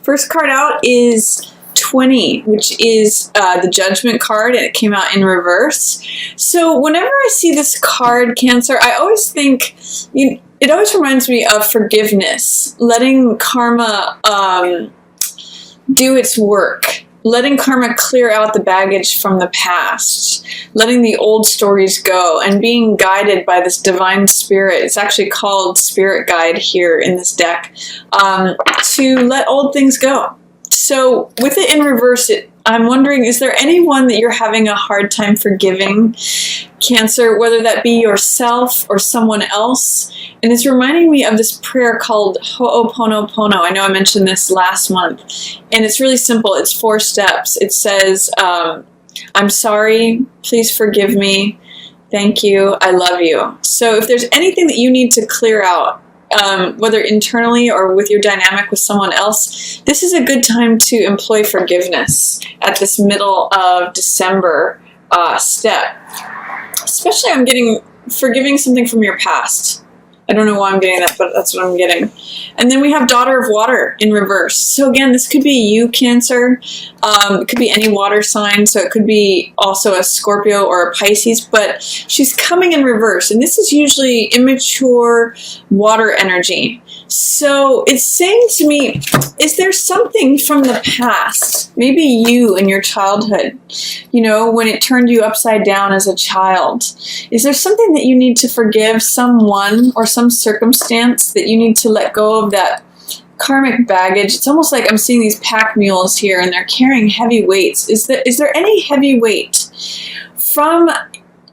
First card out is 20, which is the Judgment card, and it came out in reverse. So whenever I see this card, Cancer, I always think, it always reminds me of forgiveness, letting karma do its work, letting karma clear out the baggage from the past, letting the old stories go, and being guided by this divine spirit. It's actually called Spirit Guide here in this deck, to let old things go. So with it in reverse, I'm wondering, is there anyone that you're having a hard time forgiving, Cancer, whether that be yourself or someone else? And it's reminding me of this prayer called Ho'oponopono. I know I mentioned this last month, and it's really simple. It's 4 steps. It says, I'm sorry, please forgive me, thank you, I love you. So if there's anything that you need to clear out, whether internally or with your dynamic with someone else, this is a good time to employ forgiveness at this middle of December step. Especially I'm getting forgiving something from your past. I don't know why I'm getting that, but that's what I'm getting. And then we have Daughter of Water in reverse. So again, this could be you, Cancer. It could be any water sign. So it could be also a Scorpio or a Pisces, but she's coming in reverse. And this is usually immature water energy. So it's saying to me, is there something from the past, maybe you in your childhood, when it turned you upside down as a child? Is there something that you need to forgive, someone or some circumstance that you need to let go of that karmic baggage? It's almost like I'm seeing these pack mules here and they're carrying heavy weights. Is there any heavy weight from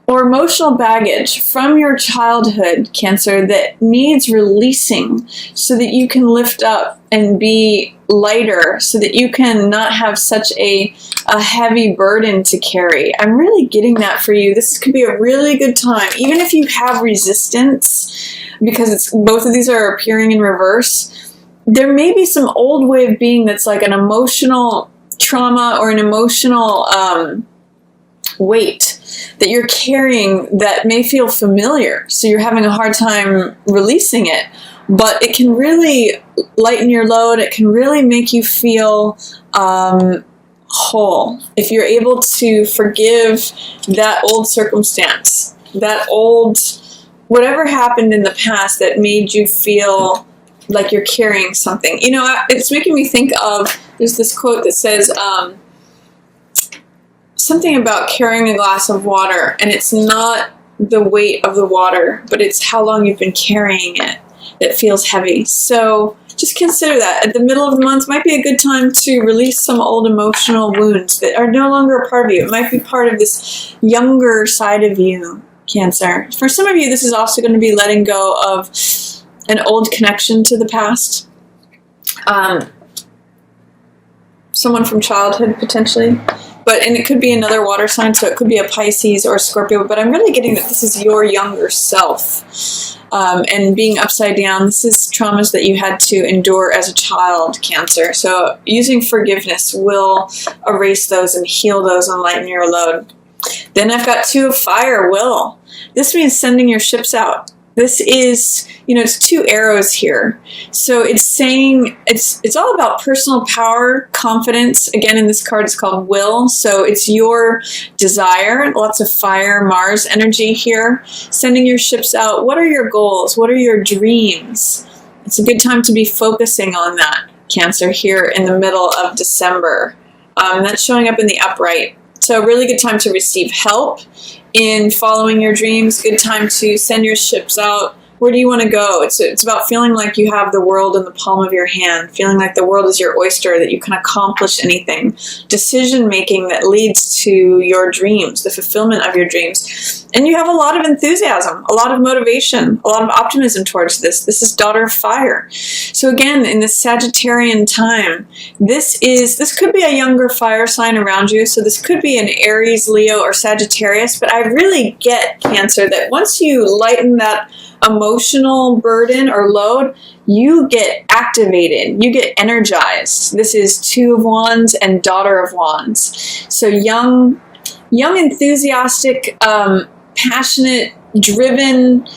or emotional baggage from your childhood, Cancer, that needs releasing so that you can lift up and be lighter, so that you can not have such a heavy burden to carry? I'm really getting that for you. This could be a really good time, even if you have resistance, because both of these are appearing in reverse. There may be some old way of being that's like an emotional trauma or an emotional weight that you're carrying that may feel familiar. So you're having a hard time releasing it, but it can really lighten your load. It can really make you feel whole if you're able to forgive that old circumstance, that old whatever happened in the past that made you feel like you're carrying something. It's making me think of, there's this quote that says, something about carrying a glass of water, and it's not the weight of the water, but it's how long you've been carrying it that feels heavy. So just consider that. At the middle of the month might be a good time to release some old emotional wounds that are no longer a part of you. It might be part of this younger side of you, Cancer. For some of you, this is also going to be letting go of an old connection to the past. Someone from childhood, potentially. And it could be another water sign, so it could be a Pisces or a Scorpio, but I'm really getting that this is your younger self. And being upside down, this is traumas that you had to endure as a child, Cancer. So using forgiveness will erase those and heal those and lighten your load. Then I've got 2 of Fire, Will. This means sending your ships out. This is, it's 2 arrows here. So it's saying, it's all about personal power, confidence. Again, in this card, it's called Will. So it's your desire, lots of fire, Mars energy here. Sending your ships out. What are your goals? What are your dreams? It's a good time to be focusing on that, Cancer, here in the middle of December. That's showing up in the upright. So really good time to receive help in following your dreams. Good time to send your ships out. Where do you want to go? It's about feeling like you have the world in the palm of your hand, feeling like the world is your oyster, that you can accomplish anything. Decision making that leads to your dreams, the fulfillment of your dreams. And you have a lot of enthusiasm, a lot of motivation, a lot of optimism towards this. This is Daughter of Fire. So again, in this Sagittarian time, this could be a younger fire sign around you. So this could be an Aries, Leo, or Sagittarius. But I really get, Cancer, that once you lighten that emotional burden or load, you get activated, you get energized. This is 2 of Wands and Daughter of Wands. So young, enthusiastic, passionate, driven,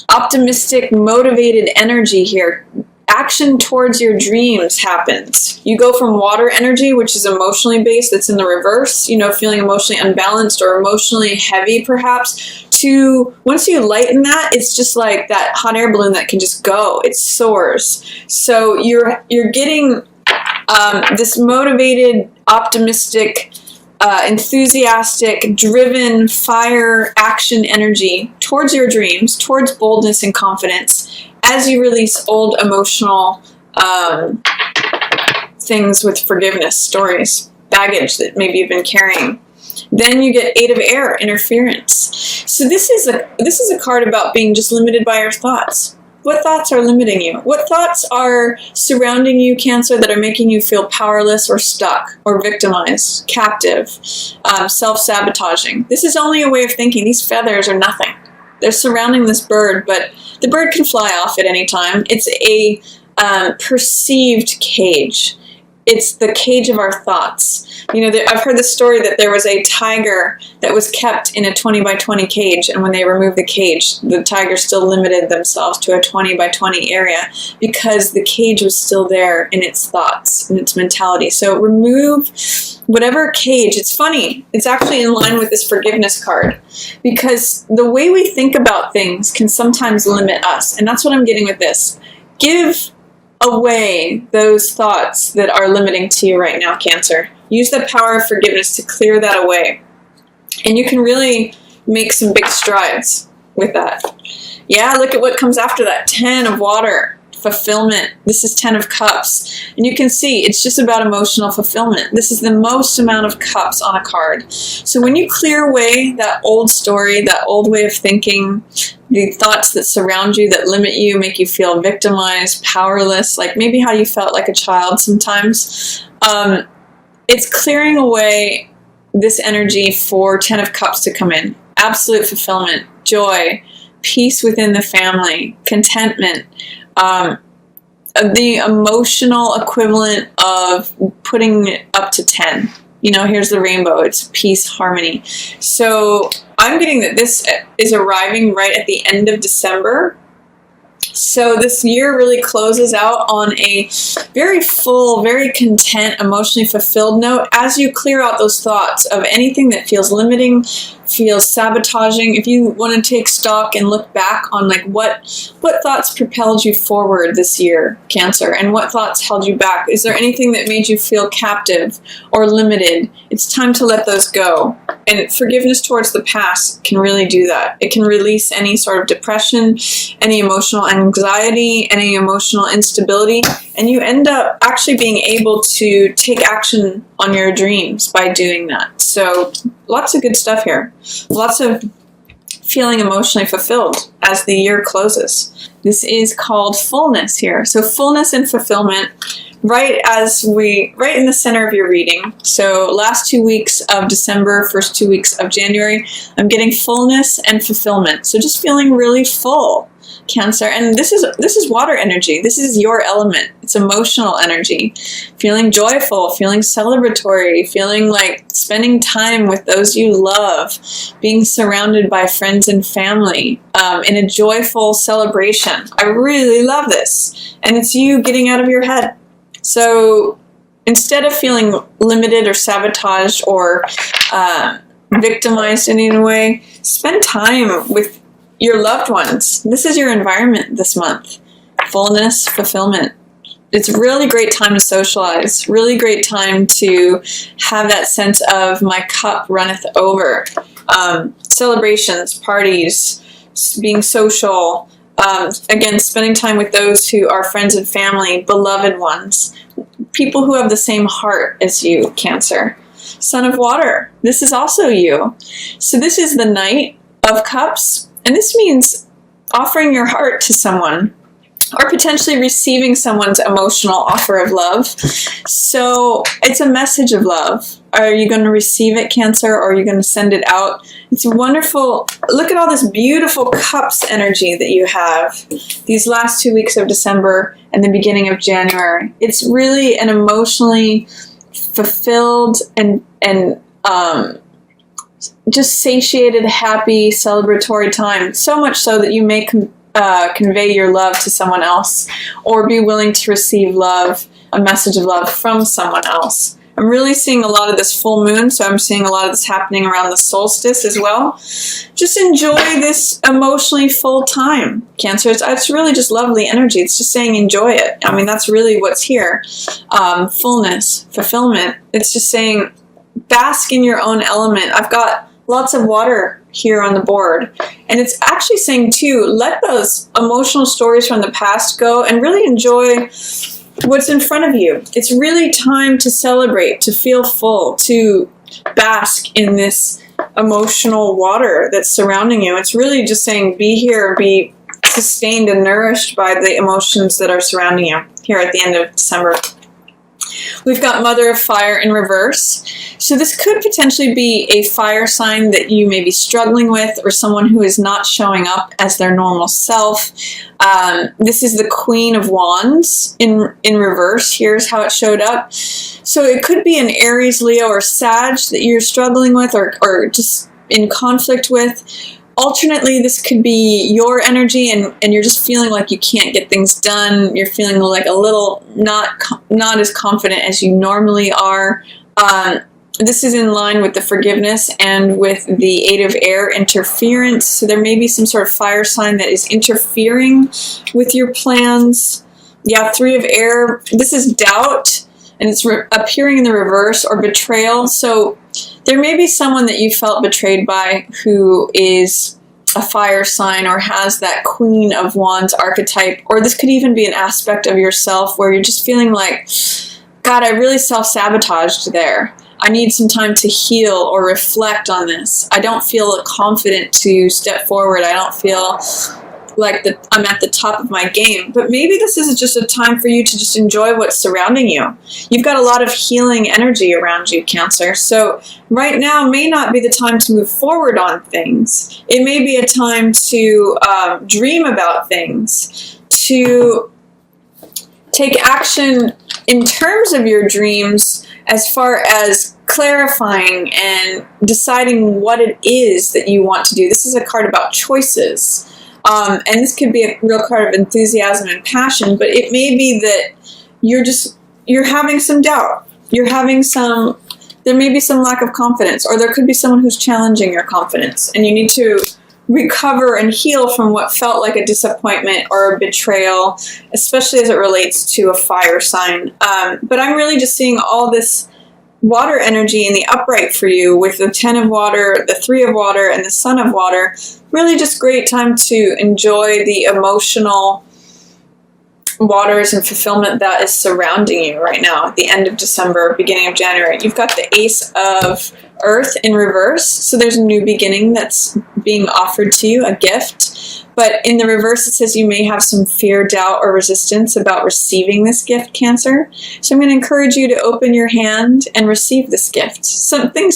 optimistic, motivated energy here. action towards your dreams happens. You go from water energy, which is emotionally based, that's in the reverse, feeling emotionally unbalanced or emotionally heavy perhaps, to once you lighten that, it's just like that hot air balloon that can just go. It soars. So you're getting this motivated, optimistic, enthusiastic, driven, fire, action energy towards your dreams, towards boldness and confidence, as you release old emotional things with forgiveness, stories, baggage that maybe you've been carrying. Then you get 8 of air, interference. So this is a card about being just limited by your thoughts. What thoughts are limiting you? What thoughts are surrounding you, Cancer, that are making you feel powerless or stuck or victimized, captive, self-sabotaging? This is only a way of thinking. These feathers are nothing. They're surrounding this bird, but the bird can fly off at any time. It's a perceived cage. It's the cage of our thoughts. I've heard the story that there was a tiger that was kept in a 20 by 20 cage, and when they removed the cage, the tiger still limited themselves to a 20 by 20 area because the cage was still there in its thoughts, in its mentality. So remove whatever cage. It's funny. It's actually in line with this forgiveness card, because the way we think about things can sometimes limit us, and that's what I'm getting with this. Give away those thoughts that are limiting to you right now, Cancer. Use the power of forgiveness to clear that away. And you can really make some big strides with that. Yeah, look at what comes after that. 10 of water. Fulfillment. This is 10 of cups. And you can see it's just about emotional fulfillment. This is the most amount of cups on a card. So when you clear away that old story, that old way of thinking, the thoughts that surround you, that limit you, make you feel victimized, powerless, like maybe how you felt like a child sometimes, it's clearing away this energy for 10 of cups to come in. Absolute fulfillment, joy, peace within the family, contentment, the emotional equivalent of putting it up to 10. Here's the rainbow. It's peace, harmony. So I'm getting that this is arriving right at the end of December. So this year really closes out on a very full, very content, emotionally fulfilled note as you clear out those thoughts of anything that feels limiting, feels sabotaging. If you want to take stock and look back on what thoughts propelled you forward this year, Cancer, and what thoughts held you back. Is there anything that made you feel captive or limited? It's time to let those go. And forgiveness towards the past can really do that. It can release any sort of depression, any emotional anxiety, any emotional instability, and you end up actually being able to take action on your dreams by doing that. So lots of good stuff here. Lots of feeling emotionally fulfilled as the year closes. This is called fullness here. So fullness and fulfillment right in the center of your reading. So last 2 weeks of December, first 2 weeks of January, I'm getting fullness and fulfillment. So just feeling really full, Cancer. And this is water energy. This is your element. It's emotional energy. Feeling joyful, feeling celebratory, feeling like spending time with those you love, being surrounded by friends and family in a joyful celebration. I really love this. And it's you getting out of your head. So instead of feeling limited or sabotaged or victimized in any way, spend time with your loved ones. This is your environment this month. Fullness, fulfillment. It's a really great time to socialize, really great time to have that sense of my cup runneth over. Celebrations, parties, being social, again, spending time with those who are friends and family, beloved ones, people who have the same heart as you, Cancer. Son of water, this is also you. So this is the Knight of Cups, and this means offering your heart to someone, or potentially receiving someone's emotional offer of love. So it's a message of love. Are you going to receive it, Cancer, or are you going to send it out? It's wonderful. Look at all this beautiful cups energy that you have these last 2 weeks of December and the beginning of January. It's really an emotionally fulfilled and just satiated, happy, celebratory time. So much so that you may convey your love to someone else, or be willing to receive love, a message of love from someone else. I'm really seeing a lot of this full moon, so I'm seeing a lot of this happening around the solstice as well. Just enjoy this emotionally full time, Cancer. It's really just lovely energy. It's just saying enjoy it. I mean, that's really what's here. Fullness, fulfillment. It's just saying bask in your own element. I've got lots of water here on the board. And it's actually saying, too, let those emotional stories from the past go and really enjoy what's in front of you. It's really time to celebrate, to feel full, to bask in this emotional water that's surrounding you. It's really just saying be here, be sustained and nourished by the emotions that are surrounding you here at the end of December. We've got Mother of Fire in reverse. So this could potentially be a fire sign that you may be struggling with, or someone who is not showing up as their normal self. This is the Queen of Wands in reverse. Here's how it showed up. So it could be an Aries, Leo, or Sag that you're struggling with, or just in conflict with. Alternately, this could be your energy and you're just feeling like you can't get things done. You're feeling like a little not as confident as you normally are. This is in line with the forgiveness and with the 8 of Air interference. So there may be some sort of fire sign that is interfering with your plans. Yeah, 3 of Air. This is doubt, and it's appearing in the reverse, or betrayal. So there may be someone that you felt betrayed by who is a fire sign or has that Queen of Wands archetype, or this could even be an aspect of yourself where you're just feeling like, God, I really self-sabotaged there. I need some time to heal or reflect on this. I don't feel confident to step forward. I don't feel like I'm at the top of my game. But maybe this is just a time for you to just enjoy what's surrounding you. You've got a lot of healing energy around you, Cancer. So right now may not be the time to move forward on things. It may be a time to dream about things, to take action in terms of your dreams as far as clarifying and deciding what it is that you want to do. This is a card about choices. And this could be a real card of enthusiasm and passion, but it may be that you're having some doubt. There may be some lack of confidence, or there could be someone who's challenging your confidence, and you need to recover and heal from what felt like a disappointment or a betrayal, especially as it relates to a fire sign. But I'm really just seeing all this water energy in the upright for you with the 10 of water, the 3 of water, and the Sun of water. Really just great time to enjoy the emotional waters and fulfillment that is surrounding you right now at the end of December, beginning of January. You've got the Ace of Earth in reverse, so there's a new beginning that's being offered to you, a gift. But in the reverse, it says you may have some fear, doubt, or resistance about receiving this gift, Cancer. So I'm going to encourage you to open your hand and receive this gift. Something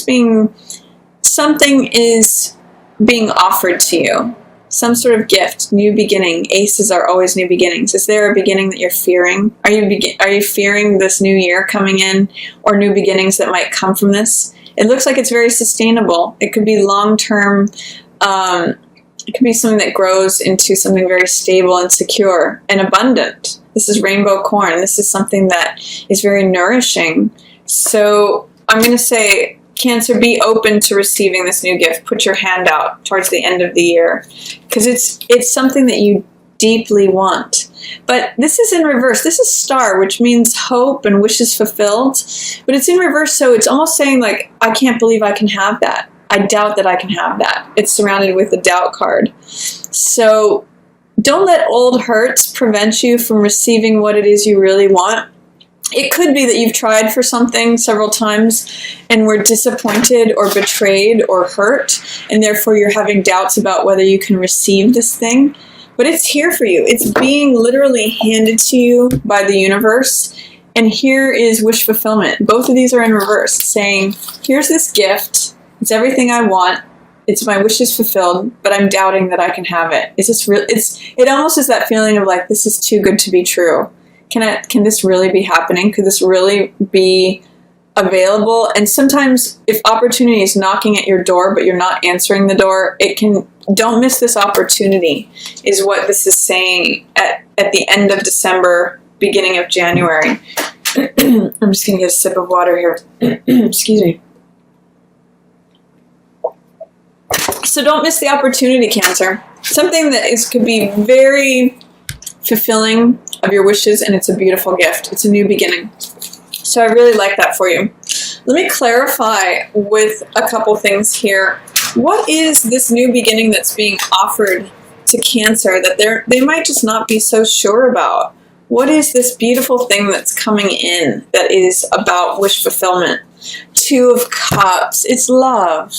is being offered to you. Some sort of gift, new beginning. Aces are always new beginnings. Is there a beginning that you're fearing? Are you fearing this new year coming in, or new beginnings that might come from this? It looks like it's very sustainable. It could be long-term. It could be something that grows into something very stable and secure and abundant. This is rainbow corn. This is something that is very nourishing. So I'm going to say, Cancer, be open to receiving this new gift. Put your hand out towards the end of the year, because it's something that you deeply want. But this is in reverse. This is star, which means hope and wishes fulfilled. But it's in reverse, so it's almost saying, like, I can't believe I can have that. I doubt that I can have that. It's surrounded with the doubt card. So don't let old hurts prevent you from receiving what it is you really want. It could be that you've tried for something several times and were disappointed or betrayed or hurt, and therefore you're having doubts about whether you can receive this thing. But it's here for you. It's being literally handed to you by the universe. And here is wish fulfillment. Both of these are in reverse, saying, here's this gift. It's everything I want. It's my wishes fulfilled, but I'm doubting that I can have it. Is this real? It almost is that feeling of like, this is too good to be true. Can this really be happening? Could this really be available? And sometimes if opportunity is knocking at your door, but you're not answering the door, it can Don't miss this opportunity, is what this is saying at the end of December, beginning of January. I'm just going to get a sip of water here. Excuse me. So don't miss the opportunity, Cancer. Something that could be very fulfilling of your wishes, and it's a beautiful gift. It's a new beginning. So I really like that for you. Let me clarify with a couple things here. What is this new beginning that's being offered to Cancer that they might just not be so sure about? What is this beautiful thing that's coming in that is about wish fulfillment? Two of Cups. It's love.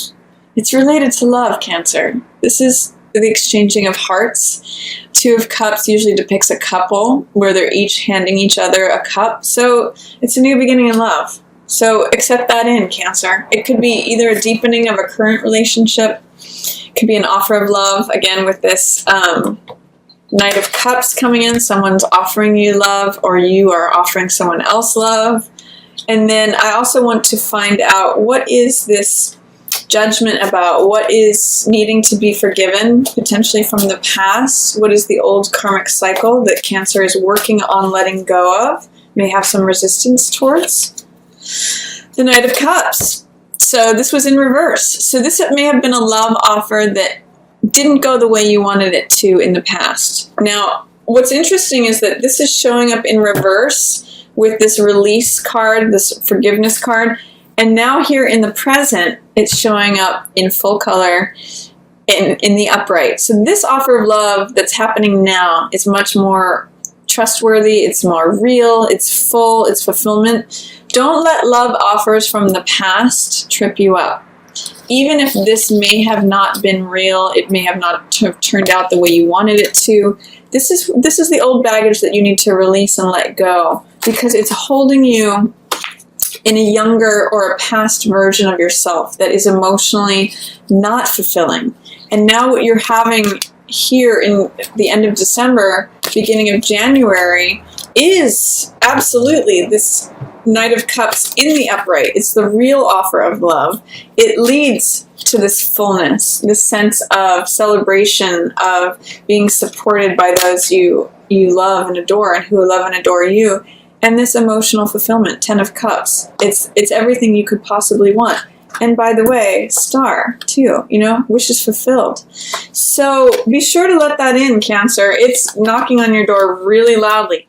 It's related to love, Cancer. This is the exchanging of hearts. Two of Cups usually depicts a couple where they're each handing each other a cup. So it's a new beginning in love. So accept that in, Cancer. It could be either a deepening of a current relationship. It could be an offer of love, again, with this Knight of Cups coming in. Someone's offering you love, or you are offering someone else love. And then I also want to find out, what is this judgment about? What is needing to be forgiven, potentially from the past? What is the old karmic cycle that Cancer is working on letting go of, may have some resistance towards? The Knight of Cups. So this was in reverse. So this may have been a love offer that didn't go the way you wanted it to in the past. Now, what's interesting is that this is showing up in reverse with this release card, this forgiveness card. And now here in the present, it's showing up in full color in the upright. So this offer of love that's happening now is much more trustworthy, it's more real, it's full, it's fulfillment. Don't let love offers from the past trip you up. Even if this may have not been real, it may have not turned out the way you wanted it to, this is the old baggage that you need to release and let go, because it's holding you in a younger or a past version of yourself that is emotionally not fulfilling. And now what you're having here in the end of December, beginning of January, is absolutely this Knight of Cups in the upright. It's the real offer of love. It leads to this fullness, this sense of celebration, of being supported by those you love and adore, and who love and adore you. And this emotional fulfillment, 10 of Cups. It's everything you could possibly want. And by the way, star, too, wishes fulfilled. So be sure to let that in, Cancer. It's knocking on your door really loudly.